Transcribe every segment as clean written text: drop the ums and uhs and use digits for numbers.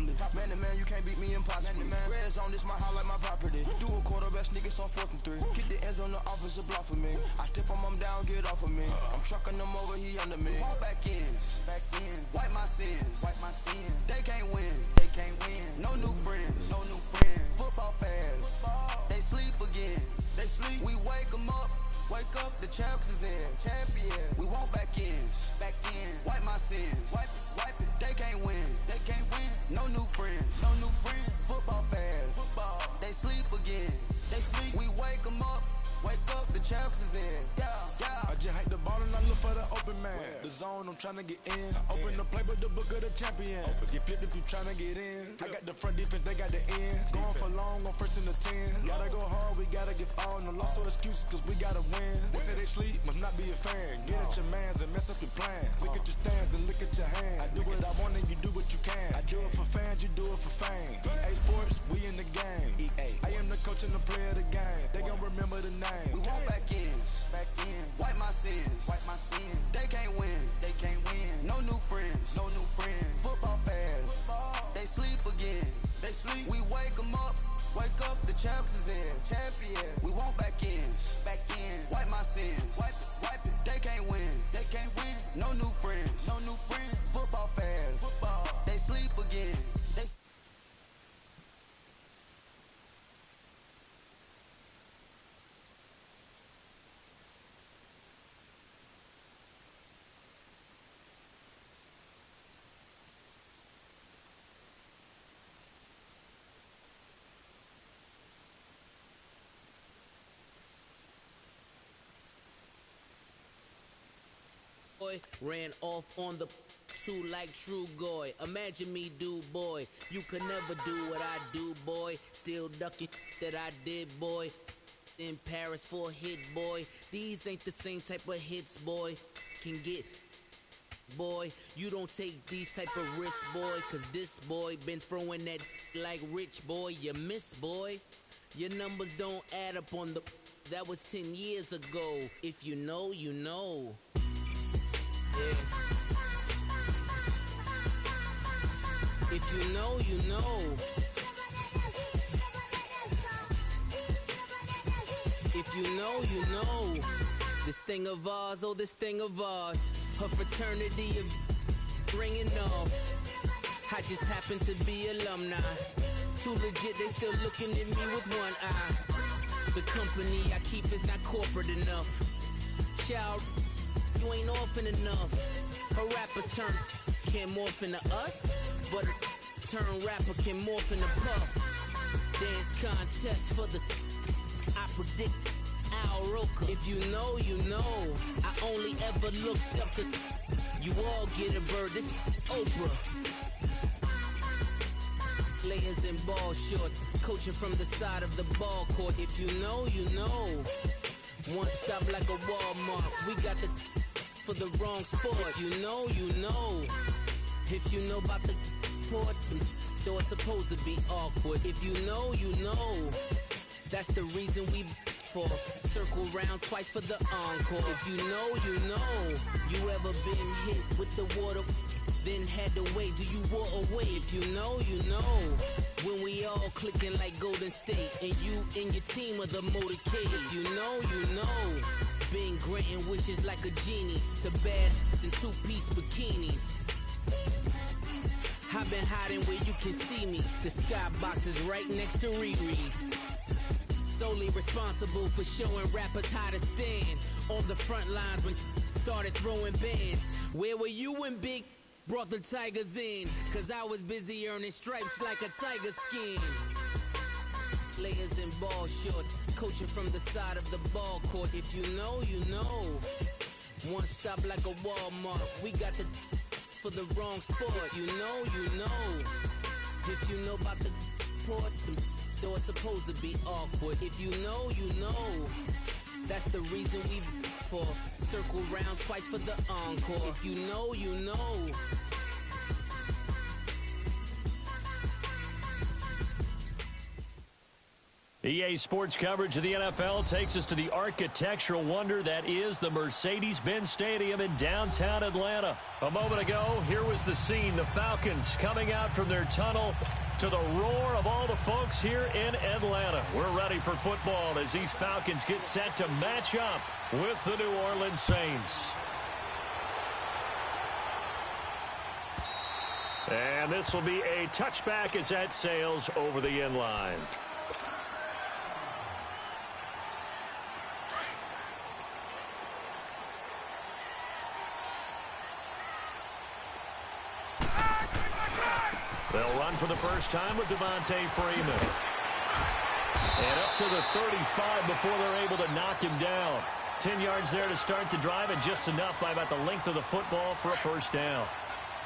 properly. Man to man, you can't beat me impossibly. Reds on this, my house like my property. Do a quarterback sneakers on 4th and 3. Kick the ends on the offensive block for me. I step on him down, get off of me. I'm trucking them over, he under me. Walk back ends, wipe my sins. They can't win, no new friends, Football fans, they sleep again. We wake them up. Wake up, the champs is in. Champion. We want back ends. Wipe my sins. Wipe it. They can't win. No new friends. Football fans. They sleep again. We wake them up. Wake up, the champs is in. Yeah. I just hate the ball and I look for the open man. The zone, I'm tryna get in. Open the playbook, the book of the champion. Get flipped if you tryna get in. I got the front defense, they got the end. Going for long, on 1st and 10. Gotta go hard, we gotta give all. No loss or excuses, cause we gotta win. They say they sleep, must not be a fan. Get at your mans and mess up your plans. Look at your stands and look at your hands. I do what I want and you do what you can. I do it for fans, you do it for fame. EA Sports, we in the game. I am the coach and the player of the game. They gon' remember the name. We want back ends. Wipe my sins. They can't win. No new friends. Football fans. They sleep again. We wake them up. Wake up, the champs is in. Champion. We want back ends. Wipe my sins. Wipe it. They can't win. No new friends. Football fans. They sleep again. Ran off on the two like true goy. Imagine me do, boy. You could never do what I do, boy. Still ducking that I did, boy. In Paris for a hit, boy. These ain't the same type of hits, boy. Can get, boy. You don't take these type of risks, boy. Cause this boy been throwing that like rich, boy. You miss, boy. Your numbers don't add up on the. That was 10 years ago. If you know, you know. Yeah. If you know, you know. If you know, you know. This thing of ours, oh, this thing of ours. Her fraternity of ringing off. I just happen to be alumni. Too legit, they still looking at me with one eye. The company I keep is not corporate enough. Child, you ain't orphan enough. A rapper turn can't morph into us, but a turn rapper can morph into Puff. Dance contest for the I predict Al Roker. If you know, you know. I only ever looked up to you all get a bird. This Oprah. Players in ball shorts, coaching from the side of the ball court. If you know, you know. One stop like a Walmart. We got the for the wrong sport. If you know, you know. If you know about the port, though it's supposed to be awkward. If you know, you know. That's the reason we for circle round twice for the encore. If you know, you know. You ever been hit with the water, then had to wait? Do you walk away? If you know, you know. When we all clicking like Golden State, and you and your team are the motorcade. If you know, you know. Been granting wishes like a genie to bad in two-piece bikinis. I've been hiding where you can see me. The skybox is right next to Riri's. Solely responsible for showing rappers how to stand on the front lines when started throwing bands. Where were you when Big brought the Tigers in? Cause I was busy earning stripes like a tiger skin. Players in ball shorts, coaching from the side of the ball court. If you know, you know. One stop like a Walmart. We got the for the wrong sport. If you know, you know. If you know about the port, though it's supposed to be awkward. If you know, you know. That's the reason we for circle round twice for the encore. If you know, you know. EA Sports coverage of the NFL takes us to the architectural wonder that is the Mercedes-Benz Stadium in downtown Atlanta. A moment ago, here was the scene. The Falcons coming out from their tunnel to the roar of all the folks here in Atlanta. We're ready for football as these Falcons get set to match up with the New Orleans Saints. And this will be a touchback as that sails over the end line. They'll run for the first time with Devontae Freeman. And up to the 35 before they're able to knock him down. 10 yards there to start the drive, and just enough by about the length of the football for a first down.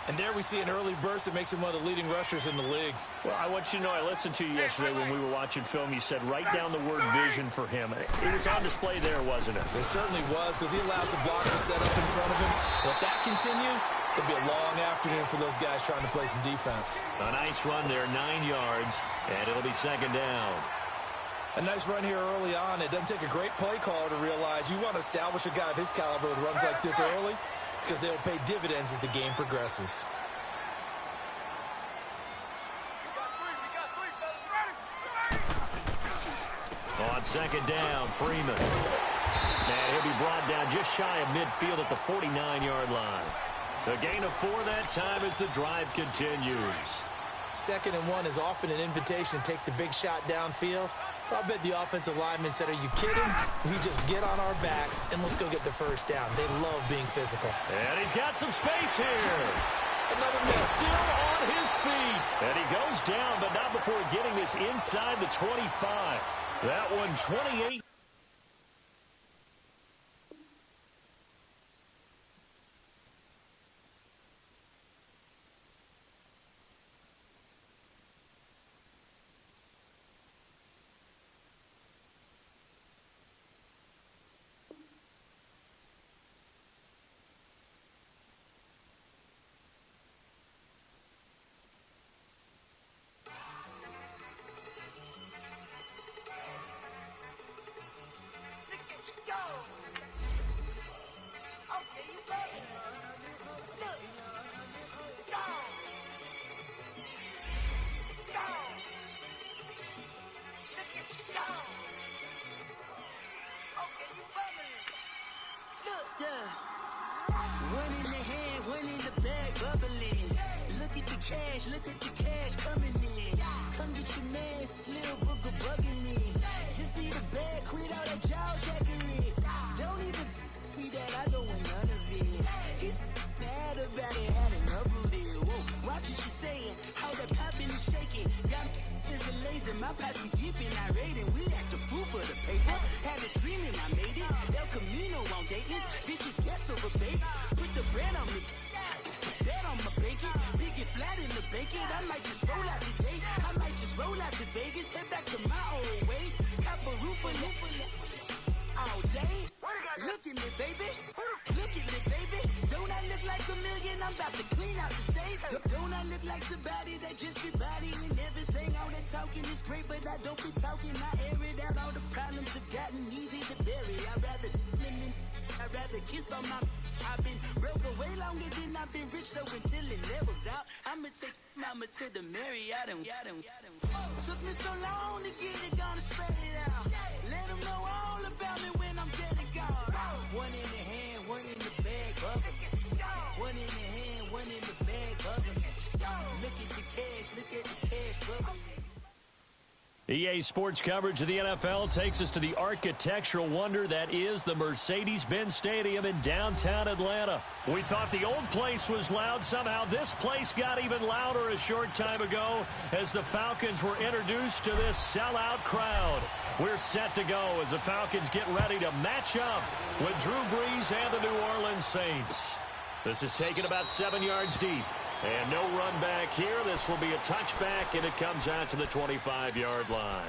And there we see an early burst that makes him one of the leading rushers in the league. Well, I want you to know, I listened to you yesterday when we were watching film. You said write down the word vision for him. It was on display there, wasn't it? It certainly was, because he allows the blocks to set up in front of him. And if that continues, it'll be a long afternoon for those guys trying to play some defense. A nice run there, 9 yards, and it'll be second down. A nice run here early on. It doesn't take a great play caller to realize you want to establish a guy of his caliber with runs like this early, because they'll pay dividends as the game progresses. On second down, Freeman. And he'll be brought down just shy of midfield at the 49-yard line. A gain of 4 that time as the drive continues. 2nd and 1 is often an invitation to take the big shot downfield. I'll bet the offensive lineman said, are you kidding? We just get on our backs and let's go get the first down. They love being physical. And he's got some space here. Another miss. Still on his feet. And he goes down, but not before getting this inside the 25. That one, 28. One in the hand, one in the bag, bubbling. Look at the cash coming in. Come get your man, Slim Booker bugging me. Just see the bag, quit all that jaw jackery. Don't even be that, I don't want none of it. He's mad about it, had enough of it. Whoa, watch what you saying, how that poppin' and shaking. Got is a laser, my posse deep and irate, and we act a fool for the paper. Had a dream and I made it. El Camino on Dayton's, bitches guess over bait. Put the bread on me, bet on my bacon. Big and flat in the bacon. I might just roll out today. I might just roll out to Vegas, head back to my old ways. Cop a roof for all day. Look at me, baby. Look at me, baby. Don't I look like a million? I'm about to clean out the safe. Don't I look like somebody that just be bodying everything? All that talking is great, but I don't be talking. I air it out. All the problems have gotten easy to bury. I'd rather kiss on my. I've been broke away longer than I've been rich, so until it levels out, I'ma take mama to the Marriott and took me so long to get it, gonna spread it out. Let them know all about me when I'm dead and gone. One in the hand, one in the bag, bubbling. One in the hand, one in the bag, bubbling. Look at the cash, bubbling. EA Sports coverage of the NFL takes us to the architectural wonder that is the Mercedes-Benz Stadium in downtown Atlanta. We thought the old place was loud. Somehow this place got even louder a short time ago as the Falcons were introduced to this sellout crowd. We're set to go as the Falcons get ready to match up with Drew Brees and the New Orleans Saints. This is taken about 7 yards deep. And no run back here. This will be a touchback, and it comes out to the 25-yard line.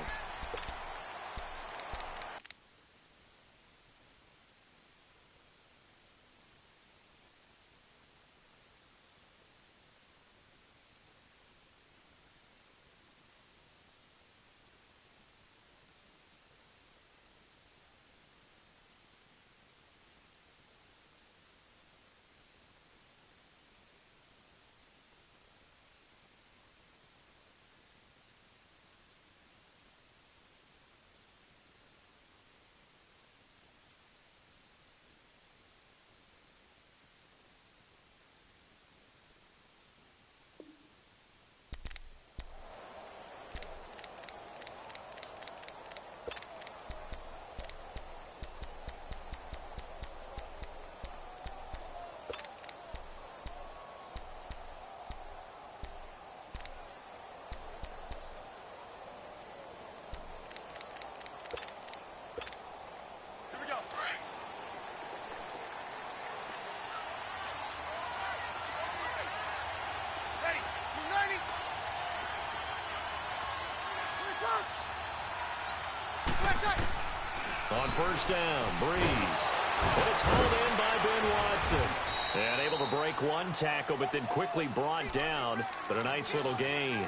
On first down, Breeze. And it's hauled in by Ben Watson. And able to break one tackle, but then quickly brought down. But a nice little gain.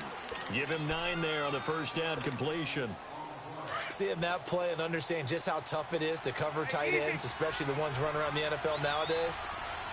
Give him 9 there on the first down completion. Seeing that play and understanding just how tough it is to cover tight ends, especially the ones running around the NFL nowadays,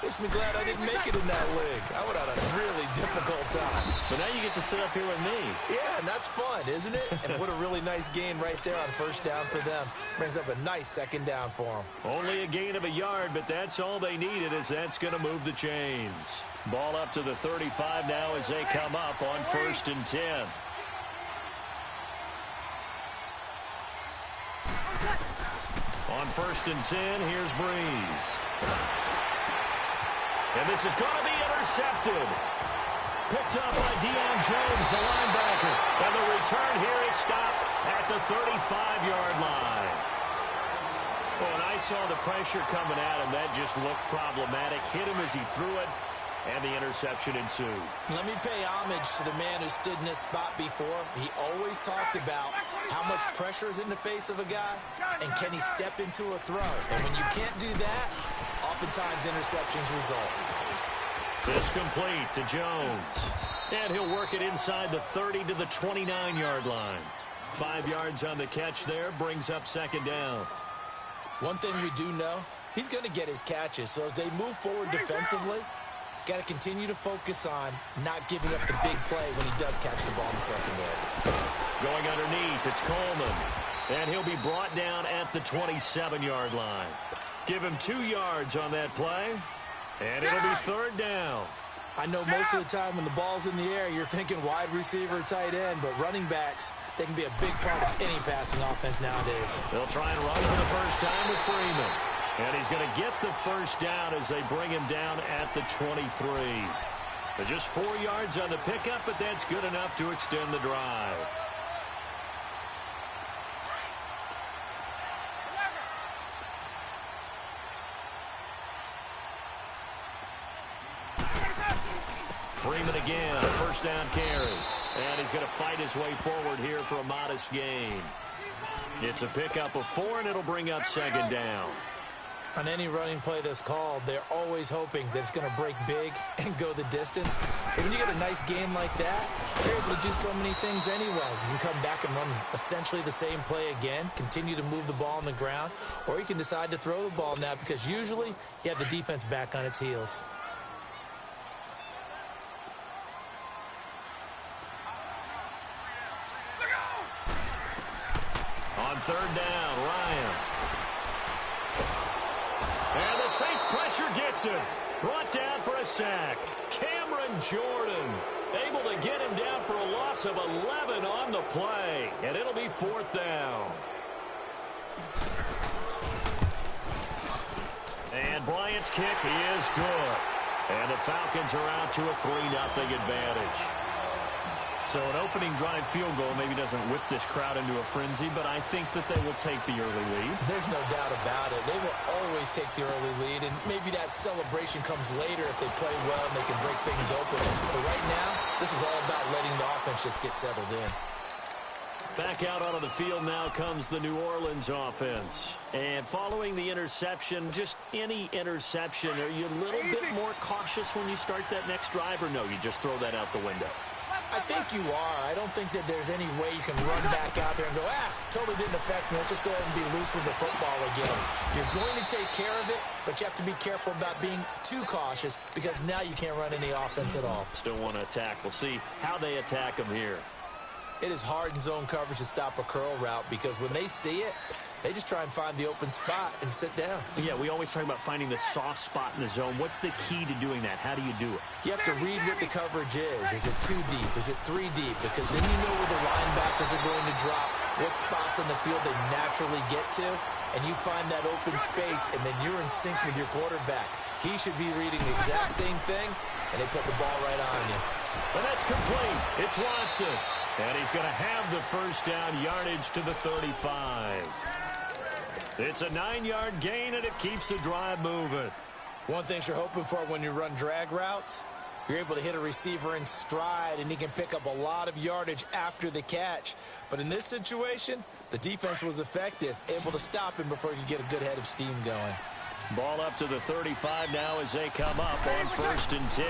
makes me glad I didn't make it in that league. I would have had a really difficult time. But now you get to sit up here with me. Yeah, and that's fun, isn't it? And what a really nice gain right there on first down for them. Brings up a nice second down for them. Only a gain of a yard, but that's all they needed, as that's going to move the chains. Ball up to the 35 now as they come up on 1st and 10. On 1st and 10, here's Breeze. And this is going to be intercepted. Picked up by Deion Jones, the linebacker. And the return here is stopped at the 35-yard line. Well, when I saw the pressure coming at him, that just looked problematic. Hit him as he threw it, and the interception ensued. Let me pay homage to the man who stood in this spot before. He always talked about how much pressure is in the face of a guy, and can he step into a throw. And when you can't do that, oftentimes interceptions result. This complete to Jones. And he'll work it inside the 30 to the 29-yard line. 5 yards on the catch there, brings up 2nd down. One thing we do know, he's going to get his catches. So as they move forward defensively, got to continue to focus on not giving up the big play when he does catch the ball in the secondary. Going underneath, it's Coleman. And he'll be brought down at the 27-yard line. Give him 2 yards on that play. And it'll be 3rd down. I know most of the time when the ball's in the air, you're thinking wide receiver, tight end, but running backs, they can be a big part of any passing offense nowadays. They'll try and run for the first time with Freeman. And he's going to get the first down as they bring him down at the 23. They're just 4 yards on the pickup, but that's good enough to extend the drive. Freeman again, first down carry. And he's going to fight his way forward here for a modest gain. It's a pickup of 4, and it'll bring up 2nd down. On any running play that's called, they're always hoping that it's going to break big and go the distance. But when you get a nice gain like that, you're able to do so many things anyway. You can come back and run essentially the same play again, continue to move the ball on the ground, or you can decide to throw the ball now because usually you have the defense back on its heels. On 3rd down, Ryan. And the Saints pressure gets him. Brought down for a sack. Cameron Jordan able to get him down for a loss of 11 on the play. And it'll be 4th down. And Bryant's kick is good. And the Falcons are out to a 3-0 advantage. So an opening drive field goal maybe doesn't whip this crowd into a frenzy, but I think that they will take the early lead. There's no doubt about it. They will always take the early lead, and maybe that celebration comes later if they play well and they can break things open. But right now, this is all about letting the offense just get settled in. Back out onto the field now comes the New Orleans offense. And following the interception, just any interception, are you a little bit more cautious when you start that next drive, or no, you just throw that out the window? I think you are. I don't think that there's any way you can run back out there and go, totally didn't affect me. Let's just go ahead and be loose with the football again. You're going to take care of it, but you have to be careful about being too cautious because now you can't run any offense at all. Still want to attack. We'll see how they attack them here. It is hard in zone coverage to stop a curl route because when they see it, they just try and find the open spot and sit down. Yeah, we always talk about finding the soft spot in the zone. What's the key to doing that? How do you do it? You have to read what the coverage is. Is it 2 deep? Is it 3 deep? Because then you know where the linebackers are going to drop, what spots on the field they naturally get to, and you find that open space, and then you're in sync with your quarterback. He should be reading the exact same thing, and they put the ball right on you. And that's complete. It's Watson. And he's going to have the first down, yardage to the 35. It's a 9-yard gain, and it keeps the drive moving. One thing you're hoping for when you run drag routes, you're able to hit a receiver in stride, and he can pick up a lot of yardage after the catch. But in this situation, The defense was effective, able to stop him before he could get a good head of steam going. Ball up to the 35 now as they come up on 1st and 10.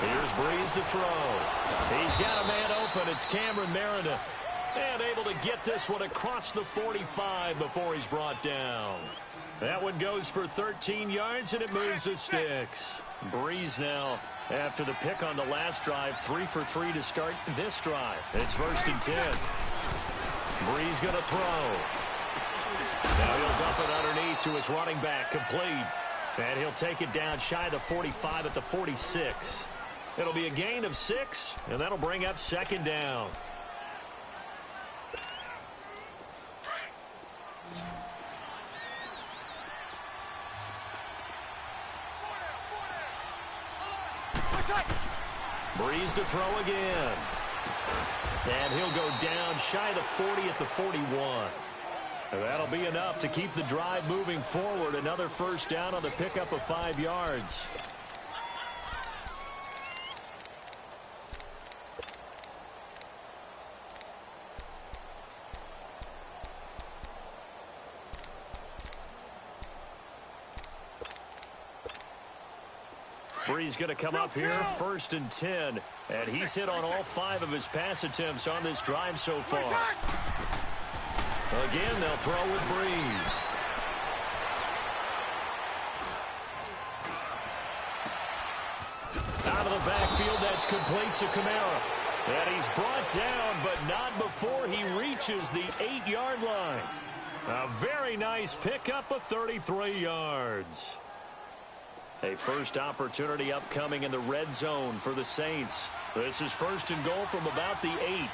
Here's Breeze to throw. He's got a man open. It's Cameron Meredith. And able to get this one across the 45 before he's brought down. That one goes for 13 yards, and it moves the sticks. Breeze now, after the pick on the last drive, 3 for 3 to start this drive. It's 1st and 10. Breeze going to throw. Now he'll dump it underneath to his running back, complete. And he'll take it down shy of the 45 at the 46. It'll be a gain of 6, and that'll bring up 2nd down. Breeze to throw again. And he'll go down shy of the 40 at the 41. And that'll be enough to keep the drive moving forward. Another 1st down on the pickup of 5 yards. Breeze going to come up here, 1st and 10. And he's hit on all 5 of his pass attempts on this drive so far. Again, they'll throw with Breeze. Out of the backfield, that's complete to Kamara. And he's brought down, but not before he reaches the 8-yard line. A very nice pickup of 33 yards. A first opportunity upcoming in the red zone for the Saints. This is 1st and goal from about the 8.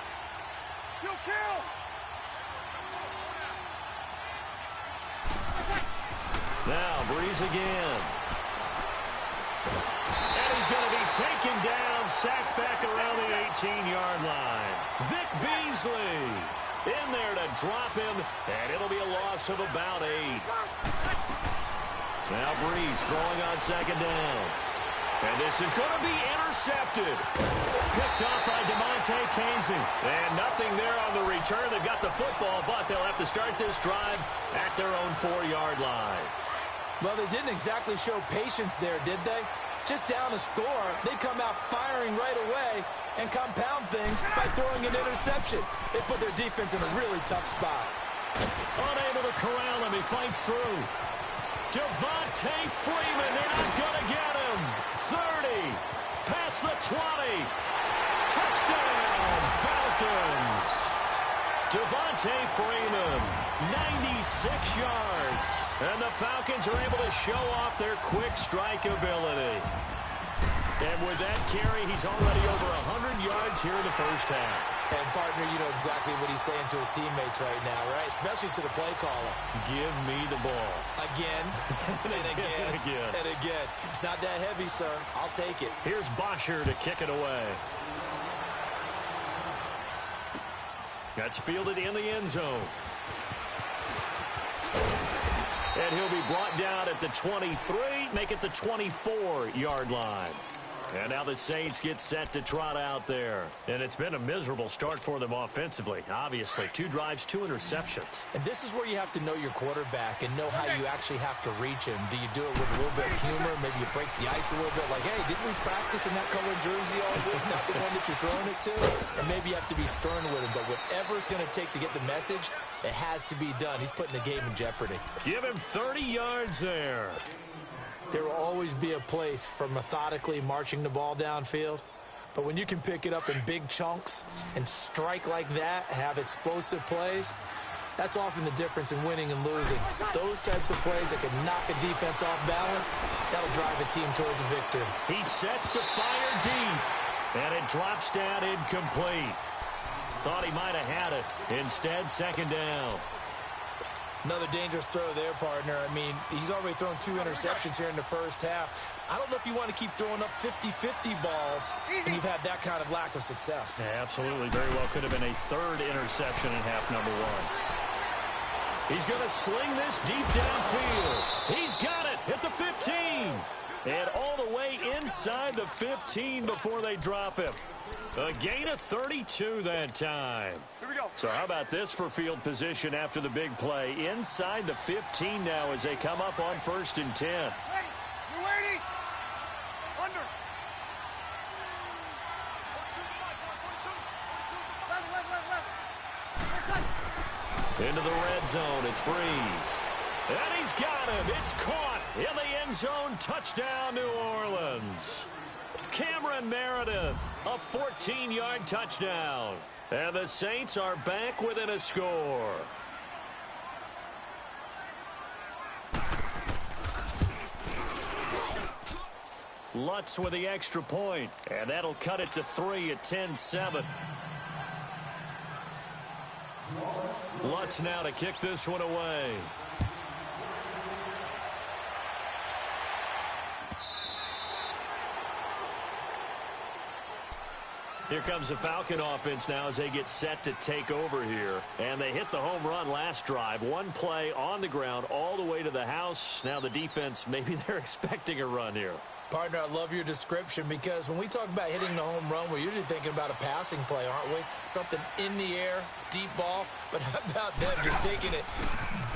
Now Breeze again. And he's going to be taken down, sacked back around the 18-yard line. Vic Beasley in there to drop him, and it'll be a loss of about 8. Now Breeze throwing on 2nd down. And this is going to be intercepted. Picked off by DeMonte Casey. And nothing there on the return. They got the football, but they'll have to start this drive at their own 4-yard line. Well, they didn't exactly show patience there, did they? Just down a score, they come out firing right away and compound things by throwing an interception. They put their defense in a really tough spot. Unable to corral him. He fights through. Devontae Freeman, they're not going to get him. 30, past the 20. Touchdown, Falcons. Devontae Freeman, 96 yards. And the Falcons are able to show off their quick strike ability. And with that carry, he's already over 100 yards here in the first half. And, partner, you know exactly what he's saying to his teammates right now, right? Especially to the play caller. Give me the ball. Again, and again, and again. It's not that heavy, sir. I'll take it. Here's Bosher to kick it away. That's fielded in the end zone. And he'll be brought down at the 23, make it the 24-yard line. And now the Saints get set to trot out there. And it's been a miserable start for them offensively, obviously. 2 drives, 2 interceptions. And this is where you have to know your quarterback and know how you actually have to reach him. Do you do it with a little bit of humor? Maybe you break the ice a little bit like, hey, didn't we practice in that colored jersey all week? Not the one that you're throwing it to? And maybe you have to be stern with him. But whatever it's going to take to get the message, it has to be done. He's putting the game in jeopardy. Give him 30 yards there. There will always be a place for methodically marching the ball downfield. But when you can pick it up in big chunks and strike like that, have explosive plays, that's often the difference in winning and losing. Those types of plays that can knock a defense off balance, that'll drive a team towards a victory. He sets the fire deep, and it drops down incomplete. Thought he might have had it. Instead, 2nd down. Another dangerous throw there, partner. I mean, he's already thrown 2 interceptions here in the first half. I don't know if you want to keep throwing up 50-50 balls when you've had that kind of lack of success. Yeah, absolutely. Very well could have been a 3rd interception in half number 1. He's going to sling this deep downfield. He's got it at the 15. And all the way inside the 15 before they drop him. A gain of 32 that time. Here we go. So how about this for field position after the big play? Inside the 15 now as they come up on 1st and 10. Ready. You're waiting. Under. Into the red zone, it's Breeze. And he's got him. It's caught in the end zone. Touchdown, New Orleans. Cameron Meredith, a 14-yard touchdown. And the Saints are back within a score. Lutz with the extra point, and that'll cut it to 3 at 10-7. Lutz now to kick this one away. Here comes the Falcon offense now as they get set to take over here. And they hit the home run last drive. One play on the ground all the way to the house. Now the defense, maybe they're expecting a run here. Partner, I love your description because when we talk about hitting the home run, we're usually thinking about a passing play, aren't we? Something in the air, deep ball. But how about them just taking it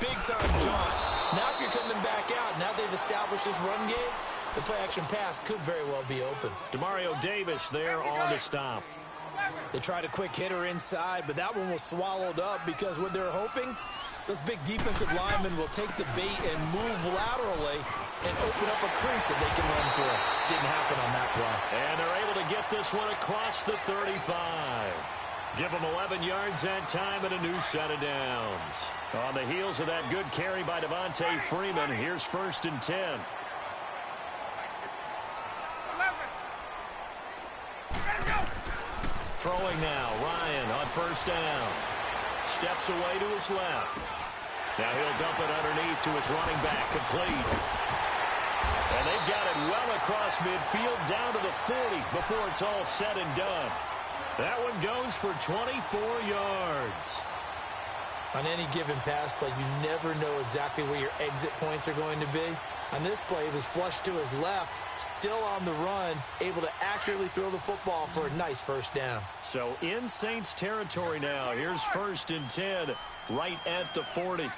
big-time jaunt? Now if you're coming back out, now they've established this run game, the play-action pass could very well be open. Demario Davis there on the stop. They tried a quick hitter inside, but that one was swallowed up because what they're hoping, those big defensive linemen will take the bait and move laterally and open up a crease that they can run through. Didn't happen on that play. And they're able to get this one across the 35. Give them 11 yards that time and a new set of downs. On the heels of that good carry by Devontae Freeman, here's 1st and 10. Throwing now, Ryan on 1st down. Steps away to his left. Now he'll dump it underneath to his running back, complete. And they've got it well across midfield down to the 40 before it's all said and done. That one goes for 24 yards. On any given pass play, you never know exactly where your exit points are going to be. On this play, it was flushed to his left, still on the run, able to accurately throw the football for a nice 1st down. So in Saints territory now. Here's 1st and 10, right at the 40.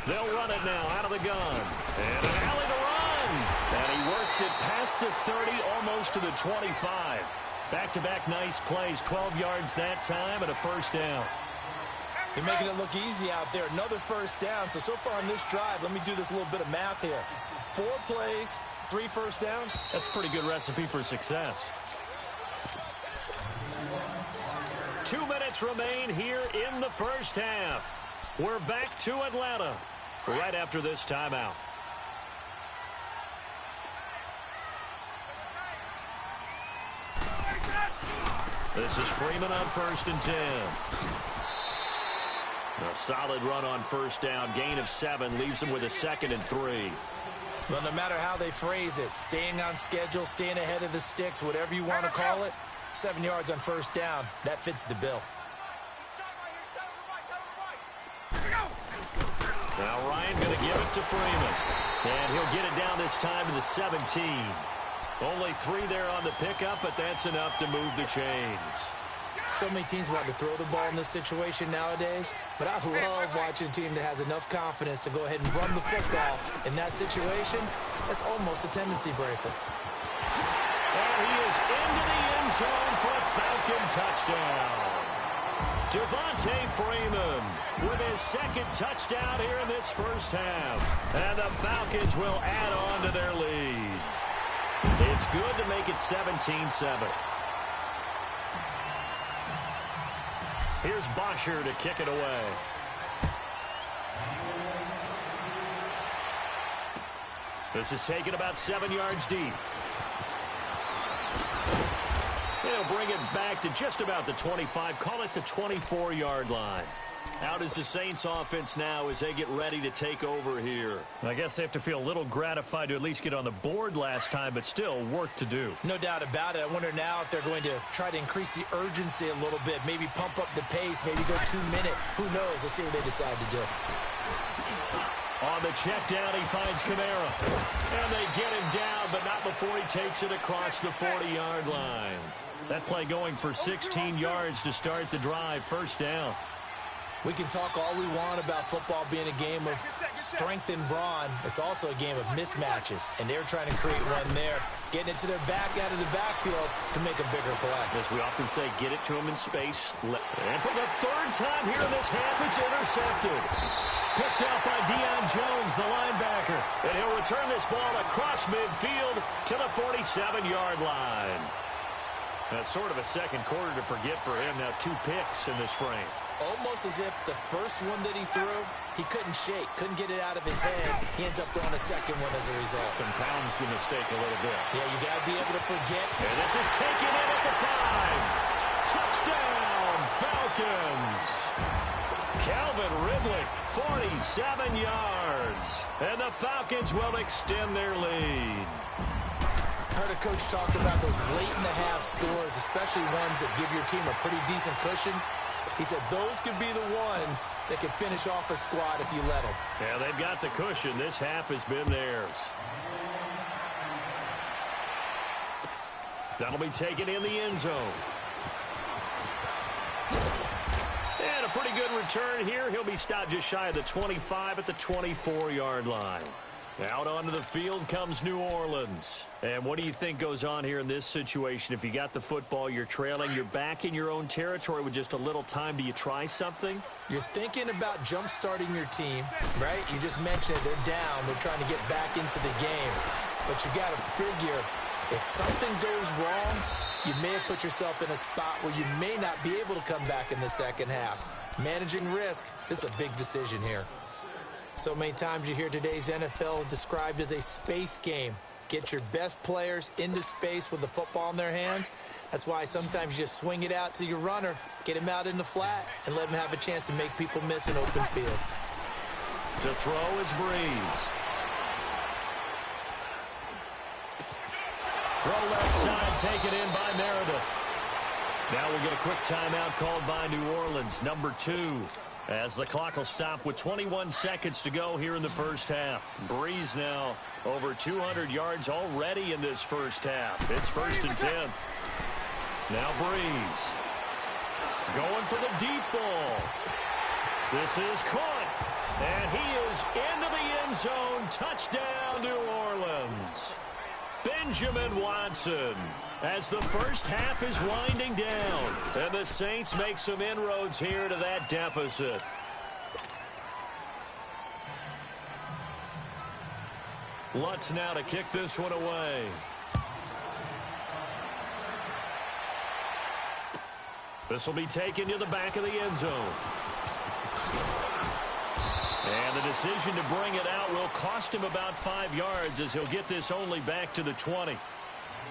They'll run it now out of the gun. And an alley to run. And he works it past the 30, almost to the 25. Back-to-back nice plays, 12 yards that time and a 1st down. They're making it look easy out there. Another 1st down. So far on this drive, let me do this little bit of math here. 4 plays, 3 1st downs. That's a pretty good recipe for success. 2 minutes remain here in the 1st half. We're back to Atlanta right after this timeout. This is Freeman on 1st and 10. A solid run on 1st down. Gain of 7 leaves them with a 2nd and 3. Well, no matter how they phrase it, staying on schedule, staying ahead of the sticks, whatever you want to call it, 7 yards on 1st down, that fits the bill. Now Ryan going to give it to Freeman. And he'll get it down this time to the 17. Only 3 there on the pickup, but that's enough to move the chains. So many teams want to throw the ball in this situation nowadays, but I love watching a team that has enough confidence to go ahead and run the football. In that situation, that's almost a tendency breaker. And he is into the end zone for a Falcon touchdown. Devontae Freeman with his 2nd touchdown here in this 1st half. And the Falcons will add on to their lead. It's good to make it 17-7. Here's Bosher to kick it away. This is taken about 7 yards deep. They'll bring it back to just about the 25. Call it the 24-yard line. Out is the Saints offense now as they get ready to take over here. I guess they have to feel a little gratified to at least get on the board last time, but still work to do. No doubt about it. I wonder now if they're going to try to increase the urgency a little bit, maybe pump up the pace, maybe go 2-minute. Who knows? Let's see what they decide to do. On the check down, he finds Kamara. And they get him down, but not before he takes it across the 40-yard line. That play going for 16 yards to start the drive. First down. We can talk all we want about football being a game of strength and brawn. It's also a game of mismatches, and they're trying to create one there, getting it to their back out of the backfield to make a bigger play. As we often say, get it to him in space. And for the third time here in this half, it's intercepted. Picked out by Deion Jones, the linebacker. And he'll return this ball across midfield to the 47-yard line. That's sort of a second quarter to forget for him. Now 2 picks in this frame. Almost as if the first one that he threw, he couldn't shake, couldn't get it out of his head. He ends up throwing a second one as a result. Compounds the mistake a little bit. Yeah, you got to be able to forget. And this is taken in at the 5. Touchdown, Falcons. Calvin Ridley, 47 yards. And the Falcons will extend their lead. I heard a coach talk about those late-in-the-half scores, especially ones that give your team a pretty decent cushion. He said those could be the ones that could finish off a squad if you let them. Yeah, they've got the cushion. This half has been theirs. That'll be taken in the end zone. And a pretty good return here. He'll be stopped just shy of the 25 at the 24-yard line. Out onto the field comes New Orleans. And what do you think goes on here in this situation? If you got the football, you're trailing, you're back in your own territory with just a little time. Do you try something? You're thinking about jump-starting your team, right? You just mentioned it. They're down. They're trying to get back into the game. But you got to figure, if something goes wrong, you may have put yourself in a spot where you may not be able to come back in the second half. Managing risk, this is a big decision here. So many times you hear today's NFL described as a space game. Get your best players into space with the football in their hands. That's why sometimes you just swing it out to your runner, get him out in the flat, and let him have a chance to make people miss an open field. To throw is Breeze. Throw left side, taken in by Meredith. Now we'll get a quick timeout called by New Orleans, number 2. As the clock will stop with 21 seconds to go here in the first half. Breeze now over 200 yards already in this first half. It's 1st and 10. Now Breeze. Going for the deep ball. This is caught. And he is into the end zone. Touchdown, New Orleans. Benjamin Watson. As the first half is winding down, and the Saints make some inroads here to that deficit. Lutz now to kick this one away. This will be taken to the back of the end zone. And the decision to bring it out will cost him about 5 yards as he'll get this only back to the 20.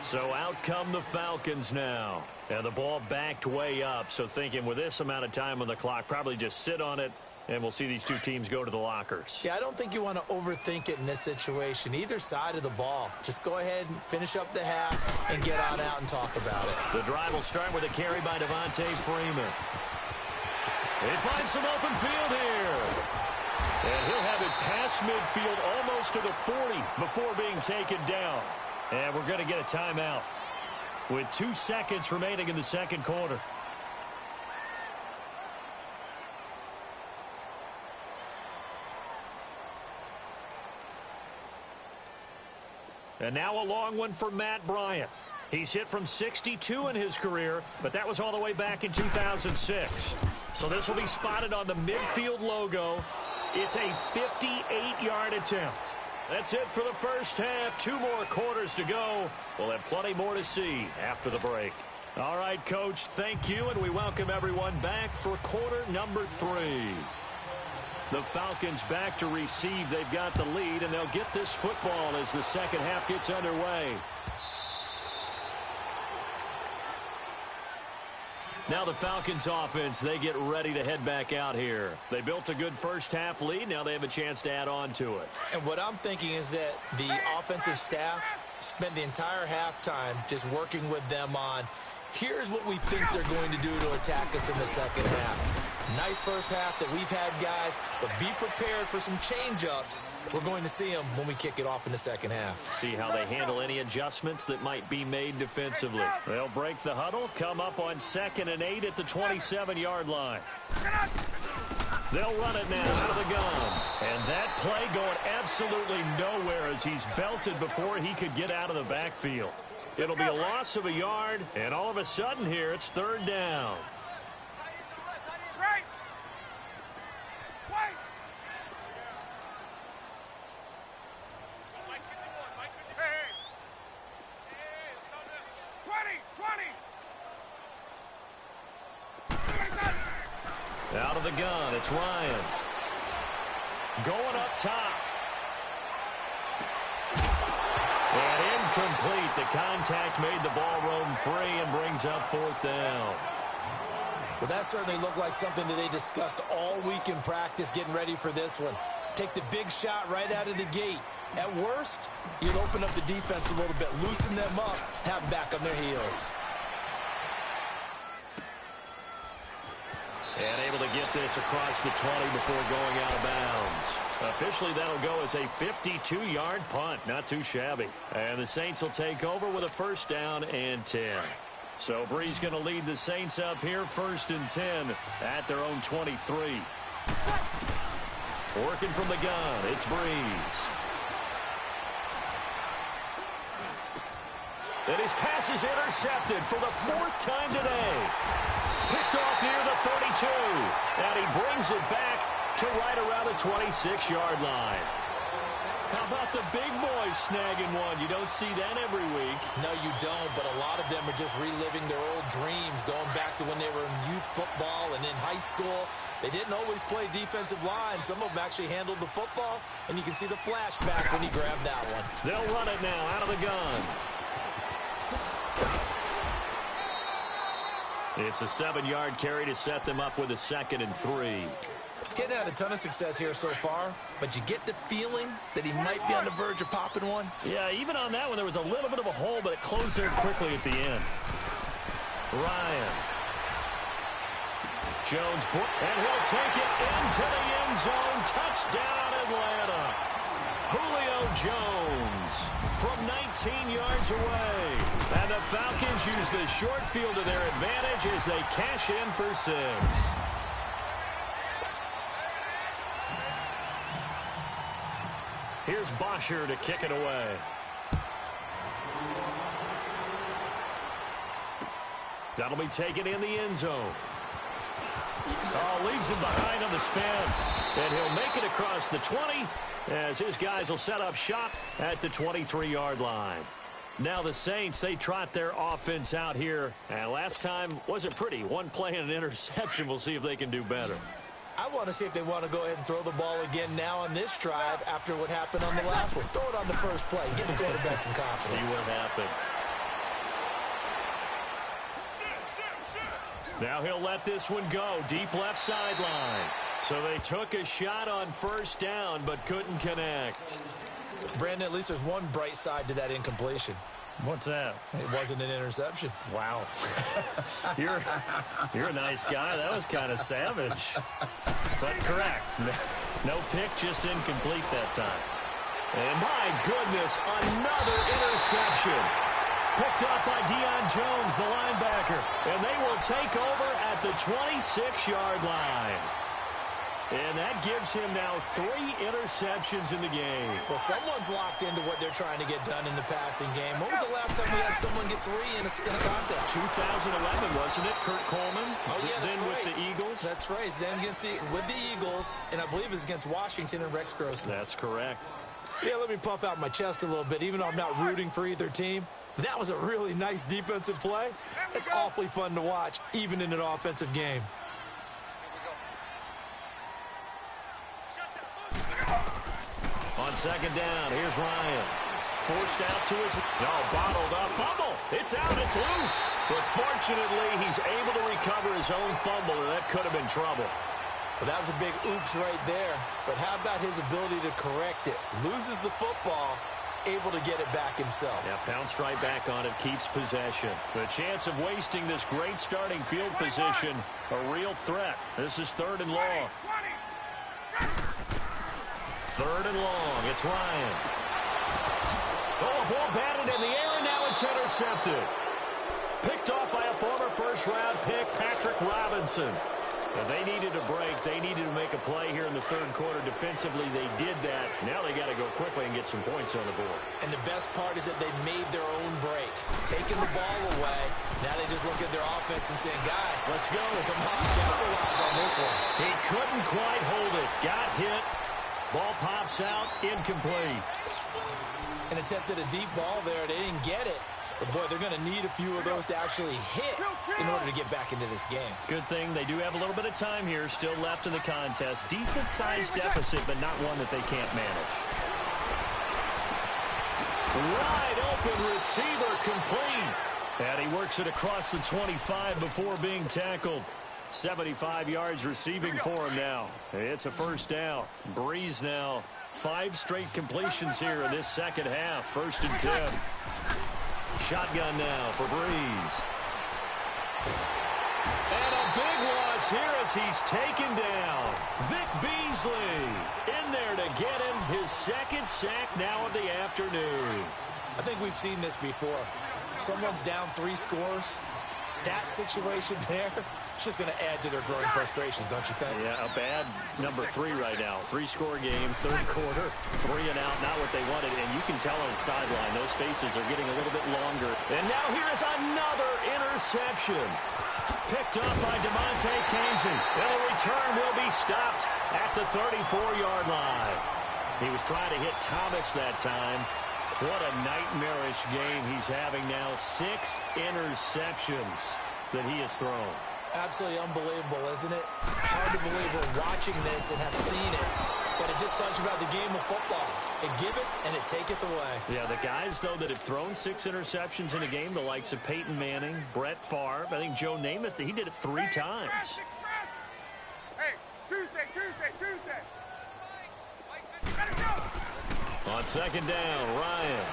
So out come the Falcons now. And the ball backed way up. So thinking with this amount of time on the clock, probably just sit on it, and we'll see these two teams go to the lockers. Yeah, I don't think you want to overthink it in this situation. Either side of the ball. Just go ahead and finish up the half and get on out and talk about it. The drive will start with a carry by Devontae Freeman. They find some open field here. And he'll have it past midfield almost to the 40 before being taken down. And we're going to get a timeout with 2 seconds remaining in the second quarter. And now a long one for Matt Bryant. He's hit from 62 in his career, but that was all the way back in 2006. So this will be spotted on the midfield logo. It's a 58-yard attempt. That's it for the first half. 2 more quarters to go. We'll have plenty more to see after the break. All right, Coach, thank you, and we welcome everyone back for quarter number 3. The Falcons back to receive. They've got the lead, and they'll get this football as the second half gets underway. Now the Falcons offense, they get ready to head back out here. They built a good first half lead. Now they have a chance to add on to it. And what I'm thinking is that the offensive staff spent the entire halftime just working with them on, here's what we think they're going to do to attack us in the second half. Nice first half that we've had, guys, but be prepared for some change-ups. We're going to see them when we kick it off in the second half. See how they handle any adjustments that might be made defensively. They'll break the huddle, come up on 2nd and 8 at the 27-yard line. They'll run it now out of the gun. And that play going absolutely nowhere as he's belted before he could get out of the backfield. It'll be a loss of a yard, and all of a sudden here it's 3rd down. Out of the gun, it's Ryan. Going up top. And incomplete. The contact made the ball roam free and brings up 4th down. Well, that certainly looked like something that they discussed all week in practice getting ready for this one. Take the big shot right out of the gate. At worst, you'd open up the defense a little bit, loosen them up, have them back on their heels. And able to get this across the 20 before going out of bounds. Officially, that'll go as a 52-yard punt. Not too shabby. And the Saints will take over with a 1st down and 10. So Bree's going to lead the Saints up here 1st and 10 at their own 23. Working from the gun, it's Breeze. And his pass is intercepted for the 4th time today. Picked off near the 32. And he brings it back to right around the 26-yard line. How about the big boys snagging one? You don't see that every week. No, you don't, but a lot of them are just reliving their old dreams, going back to when they were in youth football and in high school. They didn't always play defensive line. Some of them actually handled the football, and you can see the flashback when he grabbed that one. They'll run it now out of the gun. It's a 7-yard carry to set them up with a 2nd and 3. Getting had a ton of success here so far, but you get the feeling that he might be on the verge of popping one. Yeah, even on that one, there was a little bit of a hole, but it closed there quickly at the end. Ryan. Jones, and he'll take it into the end zone. Touchdown, Atlanta. Julio Jones from 19 yards away. And the Falcons use the short field to their advantage as they cash in for 6. Here's Bosher to kick it away. That'll be taken in the end zone. Oh, leaves him behind on the spin. And he'll make it across the 20 as his guys will set up shop at the 23-yard line. Now the Saints, they trot their offense out here. And last time wasn't pretty. One play and an interception. We'll see if they can do better. I want to see if they want to go ahead and throw the ball again now on this drive after what happened on the last one. Throw it on the first play. Give the quarterback some confidence. See what happens. Now he'll let this one go. Deep left sideline. So they took a shot on 1st down but couldn't connect. Brandon, at least there's one bright side to that incompletion. What's that? It wasn't an interception. Wow. You're a nice guy. That was kind of savage. But correct. No pick, just incomplete that time. And my goodness, another interception. Picked up by Deion Jones, the linebacker. And they will take over at the 26-yard line. And that gives him now 3 interceptions in the game. Well, someone's locked into what they're trying to get done in the passing game. When was the last time we had someone get 3 in a contest? 2011, wasn't it? Kurt Coleman. Oh, yeah, that's then right. With the Eagles. That's right. Then with the Eagles, and I believe it's against Washington and Rex Grossman. That's correct. Yeah, let me puff out my chest a little bit, even though I'm not rooting for either team. That was a really nice defensive play. It's awfully fun to watch, even in an offensive game. On 2nd down, here's Ryan. Forced out to his... No, bottled up. Fumble. It's out. It's loose. But fortunately, he's able to recover his own fumble, and that could have been trouble. Well, that was a big oops right there. But how about his ability to correct it? Loses the football, able to get it back himself. Yeah, pounced right back on it, keeps possession. The chance of wasting this great starting field position, a real threat. This is 3rd and long. 3rd and long. It's Ryan. Oh, a ball batted in the air, and now it's intercepted. Picked off by a former first-round pick, Patrick Robinson. Now, they needed a break. They needed to make a play here in the 3rd quarter. Defensively, they did that. Now they got to go quickly and get some points on the board. And the best part is that they made their own break. Taking the ball away. Now they just look at their offense and saying, guys, let's go. Come on, capitalize on this one. He couldn't quite hold it. Got hit. Ball pops out. Incomplete. And attempted a deep ball there. They didn't get it. But, boy, they're going to need a few of those to actually hit in order to get back into this game. Good thing they do have a little bit of time here still left in the contest. Decent-sized deficit, but not one that they can't manage. Wide open receiver complete. And he works it across the 25 before being tackled. 75 yards receiving for him now. It's a first down. Breeze now. 5 straight completions here in this second half. 1st and 10. Shotgun now for Breeze. And a big loss here as he's taken down. Vic Beasley in there to get him his 2nd sack now of the afternoon. I think we've seen this before. Someone's down 3 scores. That situation there, it's just going to add to their growing frustrations, don't you think? Yeah, a bad number 3 right now. 3-score game, 3rd quarter, 3 and out, not what they wanted. And you can tell on the sideline, those faces are getting a little bit longer. And now here is another interception. Picked up by DeMonte Casey. And the return will be stopped at the 34-yard line. He was trying to hit Thomas that time. What a nightmarish game he's having now. 6 interceptions that he has thrown. Absolutely unbelievable, isn't it? Hard to believe we're watching this and have seen it. But it just tells you about the game of football. It giveth and it taketh away. Yeah, the guys, though, that have thrown 6 interceptions in a game, the likes of Peyton Manning, Brett Favre, I think Joe Namath, he did it 3 times. Hey, Tuesday. Gotta go. On 2nd down, Ryan.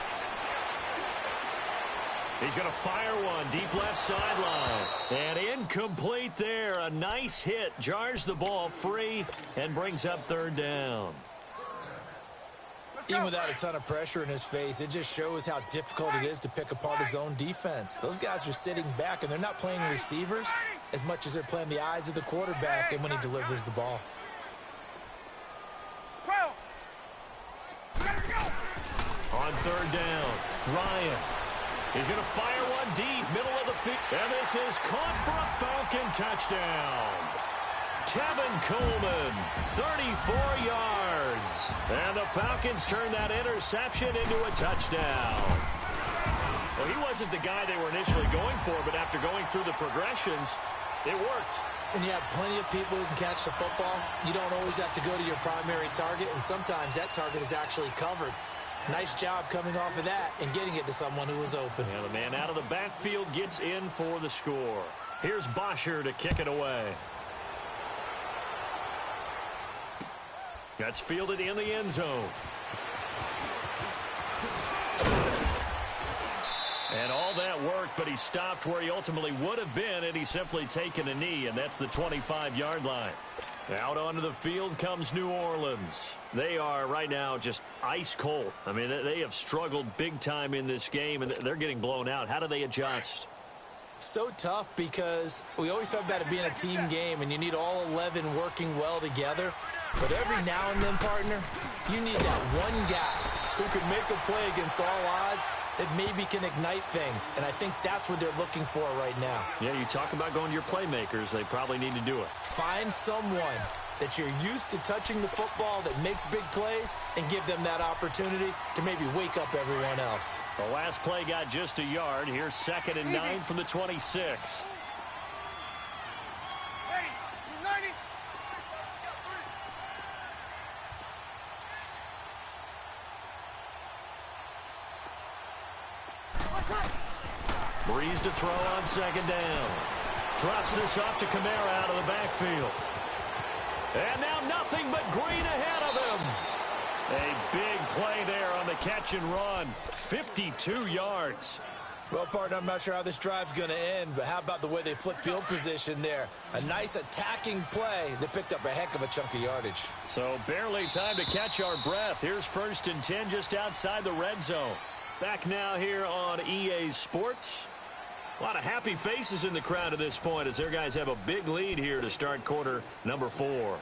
He's going to fire one deep left sideline. And incomplete there. A nice hit. Jars the ball free and brings up 3rd down. Even without a ton of pressure in his face, it just shows how difficult it is to pick apart his own defense. Those guys are sitting back, and they're not playing receivers as much as they're playing the eyes of the quarterback and when he delivers the ball. 12. On 3rd down, Ryan. He's going to fire one deep, middle of the field. And this is caught for a Falcon touchdown. Tevin Coleman, 34 yards. And the Falcons turn that interception into a touchdown. Well, he wasn't the guy they were initially going for, but after going through the progressions, it worked. When you have plenty of people who can catch the football, you don't always have to go to your primary target, and sometimes that target is actually covered. Nice job coming off of that and getting it to someone who was open. Yeah, the man out of the backfield gets in for the score. Here's Bosher to kick it away. That's fielded in the end zone. And all that worked, but he stopped where he ultimately would have been had he simply taken a knee, and that's the 25-yard line. Out onto the field comes New Orleans. They are right now just ice cold. I mean, they have struggled big time in this game, and they're getting blown out. How do they adjust? So tough because we always talk about it being a team game, and you need all 11 working well together. But every now and then, partner, you need that one guy who can make a play against all odds that maybe can ignite things. And I think that's what they're looking for right now. Yeah, you talk about going to your playmakers. They probably need to do it. Find someone that you're used to touching the football that makes big plays and give them that opportunity to maybe wake up everyone else. The last play got just a yard. Here's 2nd and 9 from the 26. Breeze to throw on 2nd down. Drops this off to Kamara out of the backfield. And now nothing but green ahead of him. A big play there on the catch and run. 52 yards. Well, partner, I'm not sure how this drive's going to end, but how about the way they flip field position there? A nice attacking play that picked up a heck of a chunk of yardage. So barely time to catch our breath. Here's 1st and 10 just outside the red zone. Back now here on EA Sports. A lot of happy faces in the crowd at this point as their guys have a big lead here to start quarter number 4.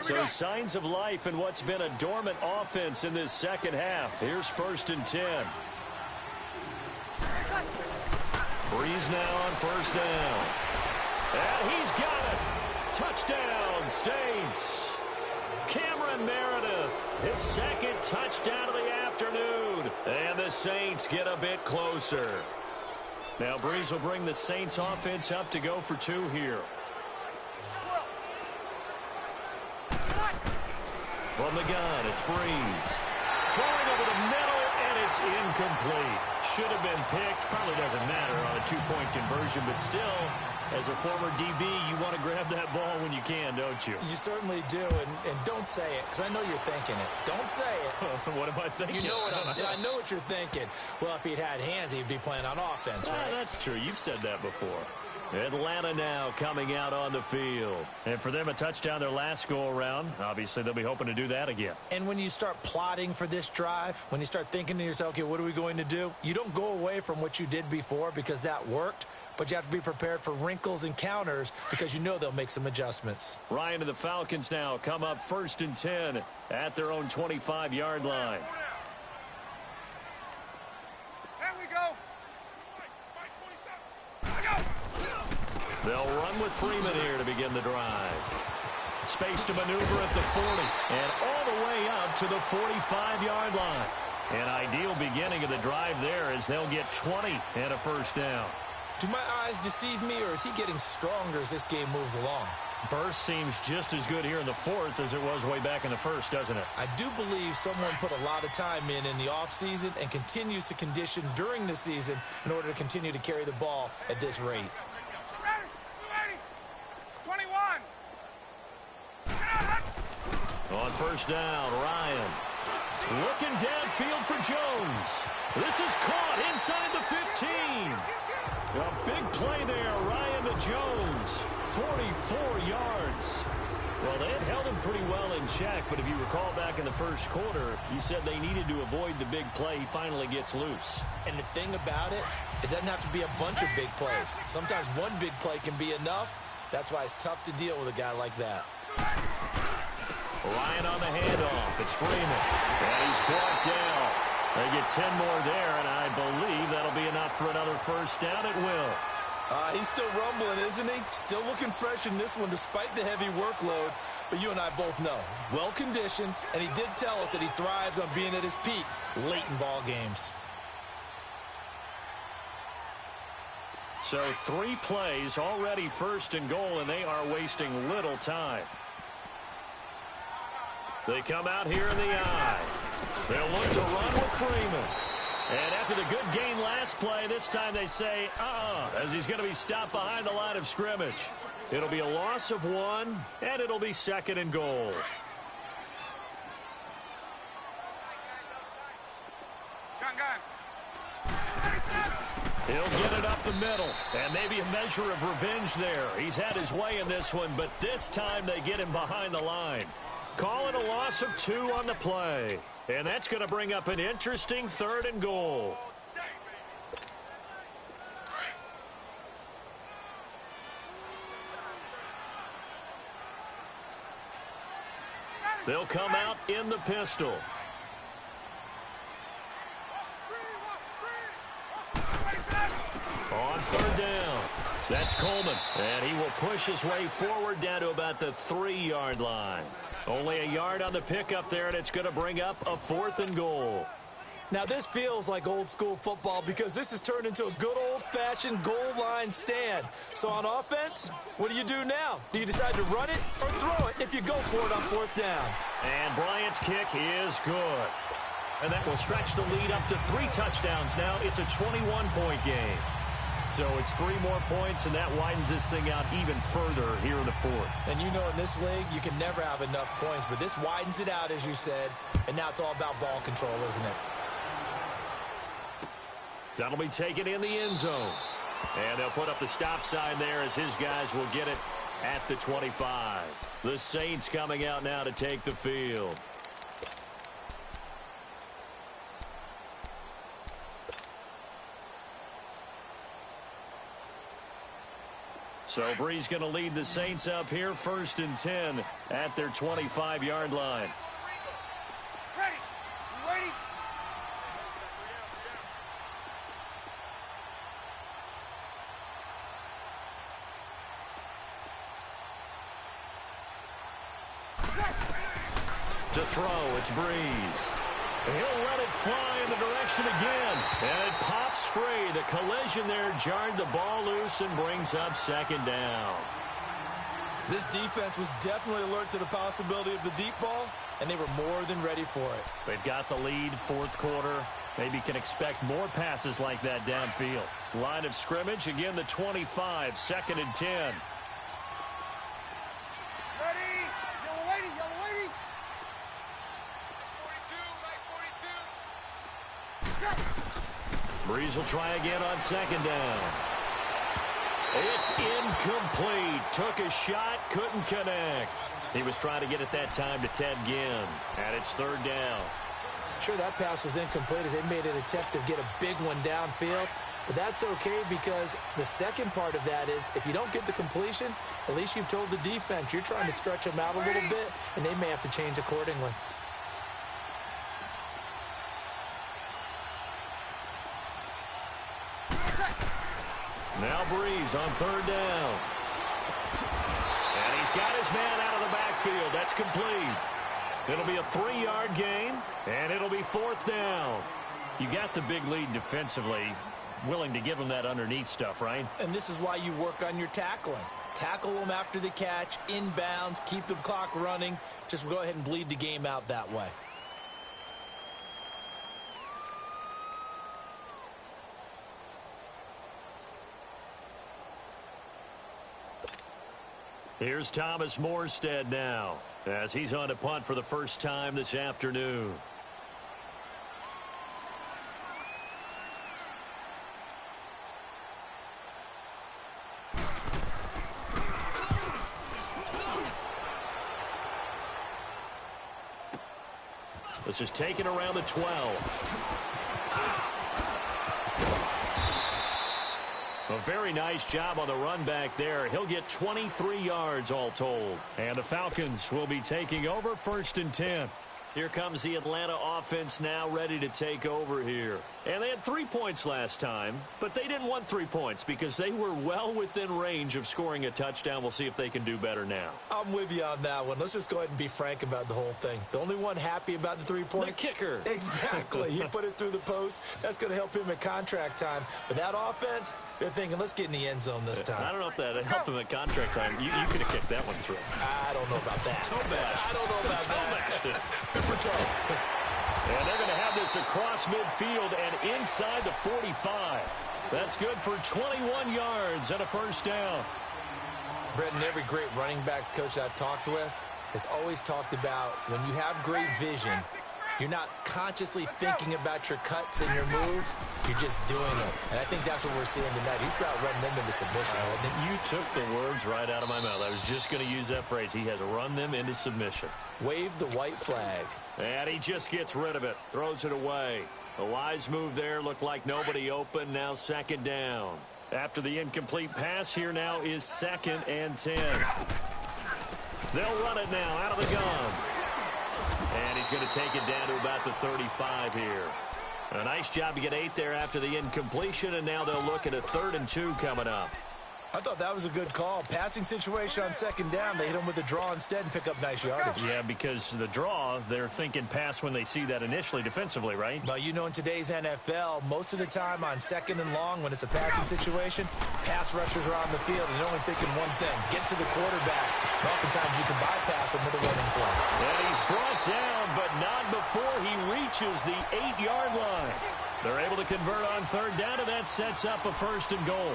So signs of life in what's been a dormant offense in this second half. Here's 1st and 10. Breeze now on 1st down. And he's got it. Touchdown, Saints. Cameron Meredith, his 2nd touchdown of the afternoon. And the Saints get a bit closer. Now Breeze will bring the Saints offense up to go for 2 here. From the gun, it's Breeze. Throwing over the middle, and it's incomplete. Should have been picked. Probably doesn't matter on a 2-point conversion, but still, as a former DB, you want to grab that ball when you can, don't you? You certainly do, and don't say it, because I know you're thinking it. Don't say it. What am I thinking? You know what I know what you're thinking. Well, if he'd had hands, he'd be playing on offense, right? That's true. You've said that before. Atlanta now coming out on the field. And for them, a touchdown their last go-around. Obviously, they'll be hoping to do that again. And when you start plotting for this drive, when you start thinking to yourself, okay, what are we going to do? You don't go away from what you did before because that worked, but you have to be prepared for wrinkles and counters because you know they'll make some adjustments. Ryan and the Falcons now come up 1st and 10 at their own 25-yard line. There we go. They'll run with Freeman here to begin the drive. Space to maneuver at the 40 and all the way up to the 45-yard line. An ideal beginning of the drive there as they'll get 20 and a 1st down. Do my eyes deceive me, or is he getting stronger as this game moves along? Burst seems just as good here in the 4th as it was way back in the 1st, doesn't it? I do believe someone put a lot of time in the offseason and continues to condition during the season in order to continue to carry the ball at this rate. Ready. 21. On 1st down, Ryan. Looking downfield for Jones. This is caught inside the 15. A big play there, Ryan to Jones. 44 yards. Well, they had held him pretty well in check, but if you recall back in the 1st quarter, you said they needed to avoid the big play. He finally gets loose. And the thing about it, it doesn't have to be a bunch of big plays. Sometimes one big play can be enough. That's why it's tough to deal with a guy like that. Ryan on the handoff. It's Freeman. And he's brought down. They get 10 more there, and I believe that'll be enough for another 1st down. It will. He's still rumbling, isn't he? Still looking fresh in this one despite the heavy workload. But you and I both know, well-conditioned, and he did tell us that he thrives on being at his peak late in ball games. So 3 plays, already 1st and goal, and they are wasting little time. They come out here in the eye. They'll look to run with Freeman. And after the good gain last play, this time they say, as he's going to be stopped behind the line of scrimmage. It'll be a loss of 1, and it'll be 2nd and goal. He'll get it up the middle, and maybe a measure of revenge there. He's had his way in this one, but this time they get him behind the line. Call it a loss of 2 on the play. And that's going to bring up an interesting 3rd and goal. They'll come out in the pistol. On 3rd down. That's Coleman. And he will push his way forward down to about the 3-yard line. Only a yard on the pickup there, and it's going to bring up a 4th and goal. Now, this feels like old-school football because this has turned into a good old-fashioned goal line stand. So on offense, what do you do now? Do you decide to run it or throw it if you go for it on 4th down? And Bryant's kick is good. And that will stretch the lead up to 3 touchdowns now. It's a 21-point game. So it's 3 more points, and that widens this thing out even further here in the fourth. And you know in this league, you can never have enough points, but this widens it out, as you said, and now it's all about ball control, isn't it? That'll be taken in the end zone. And they'll put up the stop sign there as his guys will get it at the 25. The Saints coming out now to take the field. So Bree's going to lead the Saints up here, 1st and 10 at their 25-yard line. Ready. You ready? To throw, it's Breeze. He'll let it fly in the direction again. And it pops free. The collision there jarred the ball loose and brings up 2nd down. This defense was definitely alert to the possibility of the deep ball, and they were more than ready for it. They've got the lead, 4th quarter. Maybe can expect more passes like that downfield. Line of scrimmage, again the 25, 2nd and 10. Ready. Yellow lady. Yellow lady. 42. Breeze will try again on 2nd down. It's incomplete. Took a shot, couldn't connect. He was trying to get it that time to Ted Ginn. And it's 3rd down. Sure, that pass was incomplete as they made an attempt to get a big one downfield. But that's okay because the second part of that is if you don't get the completion, at least you've told the defense you're trying to stretch them out a little bit, and they may have to change accordingly. Now Breeze on 3rd down. And he's got his man out of the backfield. That's complete. It'll be a 3-yard gain, and it'll be 4th down. You got the big lead defensively. Willing to give them that underneath stuff, right? And this is why you work on your tackling. Tackle them after the catch, inbounds, keep the clock running. Just go ahead and bleed the game out that way. Here's Thomas Morstead now as he's on to punt for the first time this afternoon. This is taken around the 12. A very nice job on the run back there. He'll get 23 yards all told. And the Falcons will be taking over 1st and 10. Here comes the Atlanta offense now ready to take over here. And they had 3 points last time, but they didn't want 3 points because they were well within range of scoring a touchdown. We'll see if they can do better now. I'm with you on that one. Let's just go ahead and be frank about the whole thing. The only one happy about the 3-point. The kicker. Exactly. He put it through the post. That's going to help him at contract time. But that offense, they're thinking, let's get in the end zone this time. I don't know if that helped him at contract time. You could have kicked that one through. I don't know about that. Toe-bashed. I don't know about that. Toe-bashed it. Super toe. And they're going to have this across midfield and inside the 45. That's good for 21 yards and a 1st down. Brett, and every great running backs coach I've talked with has always talked about when you have great vision, you're not consciously thinking about your cuts and your moves. You're just doing it. And I think that's what we're seeing tonight. He's about running them into submission. You took the words right out of my mouth. I was just going to use that phrase. He has run them into submission. Wave the white flag. And he just gets rid of it. Throws it away. A wise move there. Looked like nobody open. Now 2nd down. After the incomplete pass, here now is 2nd and 10. They'll run it now out of the gun. And he's going to take it down to about the 35 here. A nice job to get 8 there after the incompletion, and now they'll look at a 3rd and 2 coming up. I thought that was a good call. Passing situation on 2nd down. They hit him with the draw instead and pick up nice yardage. Yeah, because the draw, they're thinking pass when they see that initially defensively, right? Well, you know, in today's NFL, most of the time on 2nd and long, when it's a passing situation, pass rushers are on the field and they're only thinking one thing, get to the quarterback. And oftentimes you can bypass him with a running play. And he's brought down, but not before he reaches the 8-yard line. They're able to convert on third down, and that sets up a 1st and goal.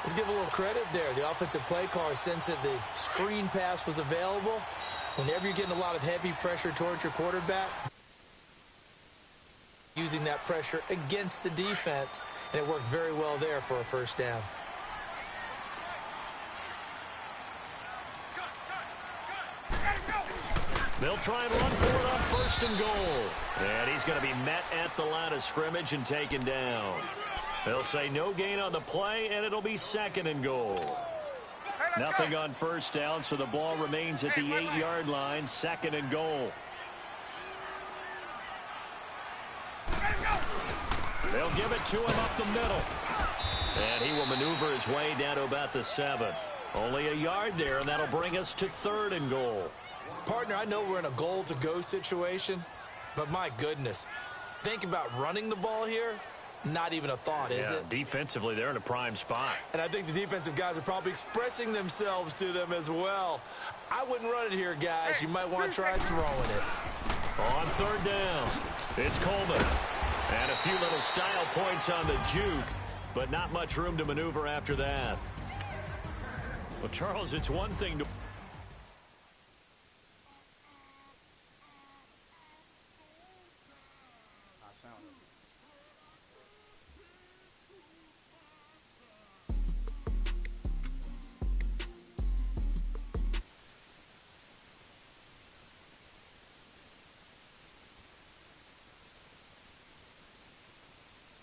Let's give a little credit there. The offensive play caller sensed that the screen pass was available. Whenever you're getting a lot of heavy pressure towards your quarterback, using that pressure against the defense, and it worked very well there for a 1st down. They'll try and run for it on 1st and goal. And he's going to be met at the line of scrimmage and taken down. They'll say no gain on the play, and it'll be 2nd and goal. Nothing on 1st down, so the ball remains at the 8-yard line, 2nd and goal. They'll give it to him up the middle. And he will maneuver his way down to about the 7. Only a yard there, and that'll bring us to 3rd and goal. Partner, I know we're in a goal-to-go situation, but my goodness, think about running the ball here. Not even a thought, is it? Defensively, they're in a prime spot. And I think the defensive guys are probably expressing themselves to them as well. I wouldn't run it here, guys. You might want to try throwing it. On 3rd down, it's Coleman. And a few little style points on the juke, but not much room to maneuver after that. Well, Charles, it's one thing to...